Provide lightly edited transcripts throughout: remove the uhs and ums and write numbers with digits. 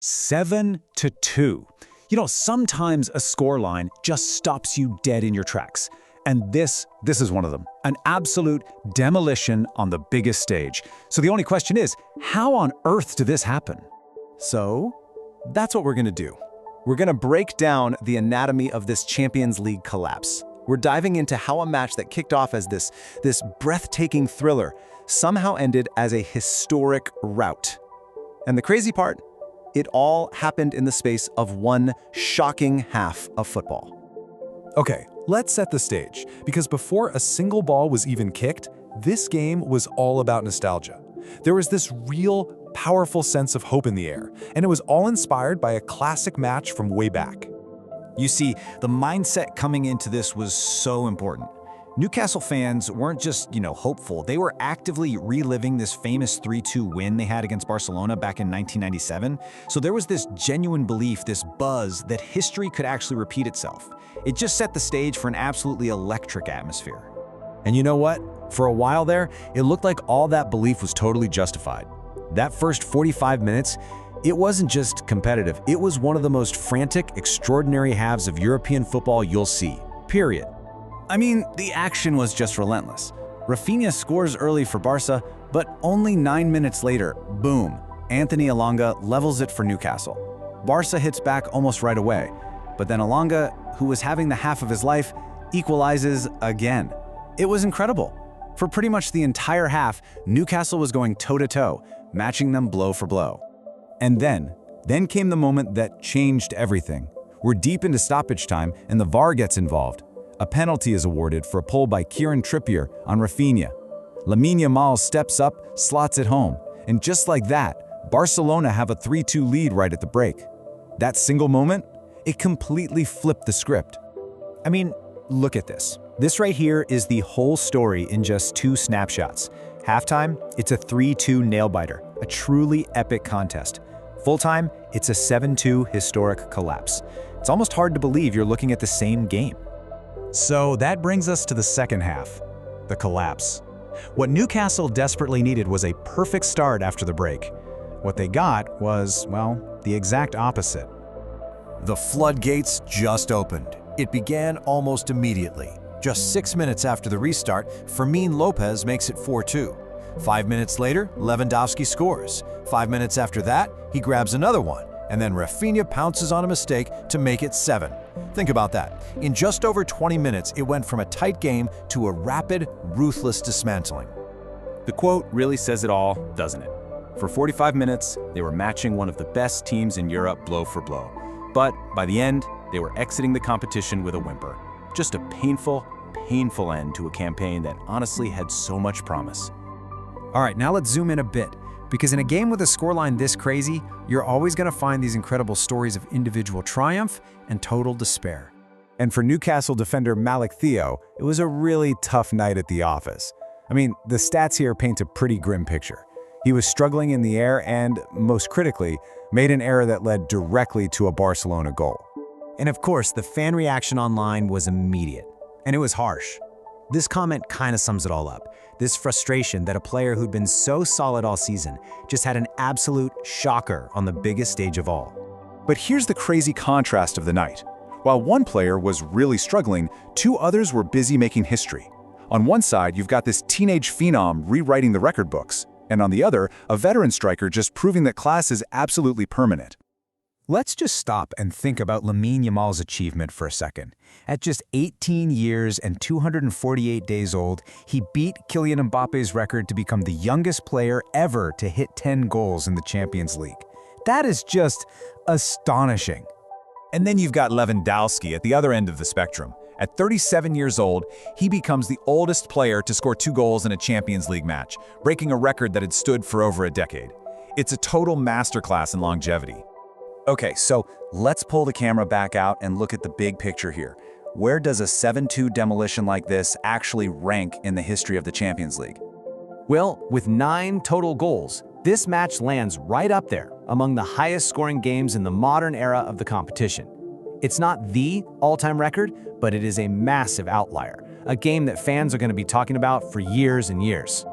7-2. Sometimes a scoreline just stops you dead in your tracks. And this is one of them. An absolute demolition on the biggest stage. So the only question is, how on earth did this happen? So, that's what we're going to do. We're going to break down the anatomy of this Champions League collapse. We're diving into how a match that kicked off as this breathtaking thriller somehow ended as a historic rout. And the crazy part? It all happened in the space of one shocking half of football. Okay, let's set the stage, because before a single ball was even kicked, this game was all about nostalgia. There was this real, powerful sense of hope in the air, and it was all inspired by a classic match from way back. You see, the mindset coming into this was so important. Newcastle fans weren't just, hopeful. They were actively reliving this famous 3-2 win they had against Barcelona back in 1997. So there was this genuine belief, this buzz, that history could actually repeat itself. It just set the stage for an absolutely electric atmosphere. And you know what? For a while there, it looked like all that belief was totally justified. That first 45 minutes, it wasn't just competitive. It was one of the most frantic, extraordinary halves of European football you'll see. Period. I mean, the action was just relentless. Rafinha scores early for Barca, but only 9 minutes later, boom, Anthony Elanga levels it for Newcastle. Barca hits back almost right away, but then Elanga, who was having the half of his life, equalizes again. It was incredible. For pretty much the entire half, Newcastle was going toe-to-toe, matching them blow for blow. And then came the moment that changed everything. We're deep into stoppage time, and the VAR gets involved. A penalty is awarded for a pull by Kieran Trippier on Rafinha. Lamine Yamal steps up, slots it home, and just like that, Barcelona have a 3-2 lead right at the break. That single moment, it completely flipped the script. I mean, look at this. This right here is the whole story in just 2 snapshots. Halftime, it's a 3-2 nail-biter, a truly epic contest. Full-time, it's a 7-2 historic collapse. It's almost hard to believe you're looking at the same game. So that brings us to the second half, the collapse. What Newcastle desperately needed was a perfect start after the break. What they got was, well, the exact opposite. The floodgates just opened. It began almost immediately. Just 6 minutes after the restart, Fermin Lopez makes it 4-2. 5 minutes later, Lewandowski scores. 5 minutes after that, he grabs another one, and then Rafinha pounces on a mistake to make it 7. Think about that. In just over 20 minutes, it went from a tight game to a rapid, ruthless dismantling. The quote really says it all, doesn't it? For 45 minutes, they were matching one of the best teams in Europe blow for blow. But by the end, they were exiting the competition with a whimper. Just a painful, painful end to a campaign that honestly had so much promise. All right, now let's zoom in a bit. Because in a game with a scoreline this crazy, you're always going to find these incredible stories of individual triumph and total despair. And for Newcastle defender Malik Theo, it was a really tough night at the office. I mean, the stats here paint a pretty grim picture. He was struggling in the air and, most critically, made an error that led directly to a Barcelona goal. And of course, the fan reaction online was immediate. And it was harsh. This comment kind of sums it all up. This frustration that a player who'd been so solid all season just had an absolute shocker on the biggest stage of all. But here's the crazy contrast of the night. While one player was really struggling, 2 others were busy making history. On one side, you've got this teenage phenom rewriting the record books, and on the other, a veteran striker just proving that class is absolutely permanent. Let's just stop and think about Lamine Yamal's achievement for a second. At just 18 years and 248 days old, he beat Kylian Mbappe's record to become the youngest player ever to hit 10 goals in the Champions League. That is just astonishing. And then you've got Lewandowski at the other end of the spectrum. At 37 years old, he becomes the oldest player to score 2 goals in a Champions League match, breaking a record that had stood for over a decade. It's a total masterclass in longevity. Okay, so let's pull the camera back out and look at the big picture here. Where does a 7-2 demolition like this actually rank in the history of the Champions League? Well, with 9 total goals, this match lands right up there among the highest scoring games in the modern era of the competition. It's not the all-time record, but it is a massive outlier, a game that fans are going to be talking about for years and years.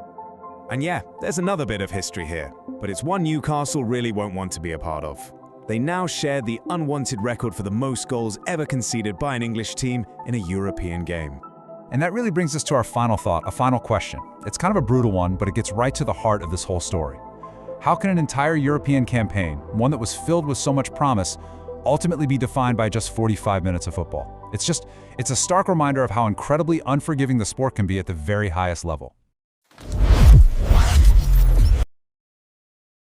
And yeah, there's another bit of history here, but it's one Newcastle really won't want to be a part of. They now share the unwanted record for the most goals ever conceded by an English team in a European game. And that really brings us to our final thought, a final question. It's kind of a brutal one, but it gets right to the heart of this whole story. How can an entire European campaign, one that was filled with so much promise, ultimately be defined by just 45 minutes of football? It's a stark reminder of how incredibly unforgiving the sport can be at the very highest level.